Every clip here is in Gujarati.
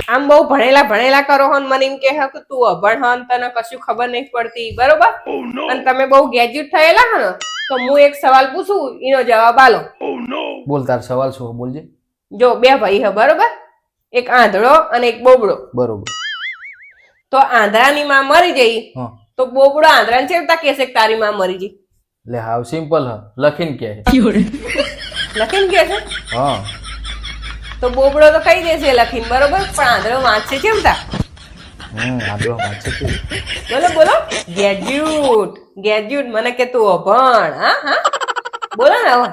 આમ બહુ ભણેલા કરો હો ને મને એમ કે તું અભણ હો ને તને કશું ખબર નહીં પડતી બરોબર અને તમે બહુ ગ્રેજ્યુએટ થયેલા હો ને તો હું એક સવાલ પૂછું એનો જવાબ આલો બોલ તાર સવાલ શું બોલજે જો બે ભાઈ હે બરોબર એક આંધળો અને એક બોબડો બરોબર તો આંધળાની માં મરી જઈ હા તો બોબડો આંધળાને ચેવતા કહેશે કે તારી માં મરી ગઈ એટલે હાવ સિમ્પલ હ લખીને કે લખીને કે છે હા તો બોબડો તો કહી દેશે લખીને બરોબર પણ આંધળો વાંચશે ચેવતા આદો વાંચે કે બોલો બોલો ગ્રેજ્યુએટ મને કે તું અભણ હા હા બોલો ને હવે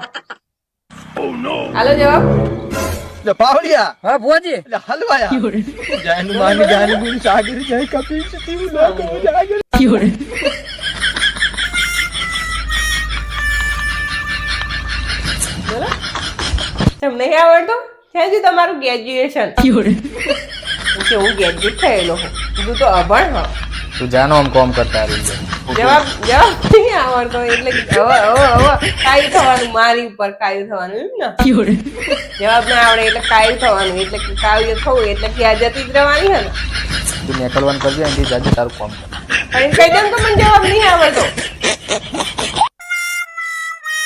હાલો જવાબ Le Paulia, હા ભુવાજી le halwaya. Jainu mani jainu guru sagar jai kapil chiti loko jagar. બોલો તમને નહીં આવડતું થેન્ક યુ તમારું ગ્રેજ્યુએશન કે હું ગ્રેજ્યુએટ થયેલો હું કીધું તો અભણ હો તું જાનો આમ કોમ કરતા રહી જવાબ નહીં આવડતો એટલે હવે કાયું થવાનું મારી ઉપર કાયું થવાનું એમ ને જવાબ ના આવડે એટલે કાયું થવાનું એટલે કે કાયું થવું એટલે કે આ જતી જ રહેવાની હે ને તું નીકળવાનું કરજે એથી જાજે તારું કોમ કર પણ એમ કહી દઉં તો મને જવાબ નહીં આવડતો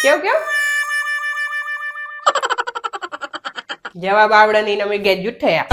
કેવું જવાબ આવડે નહીં અમે ગ્રેજ્યુએટ થયા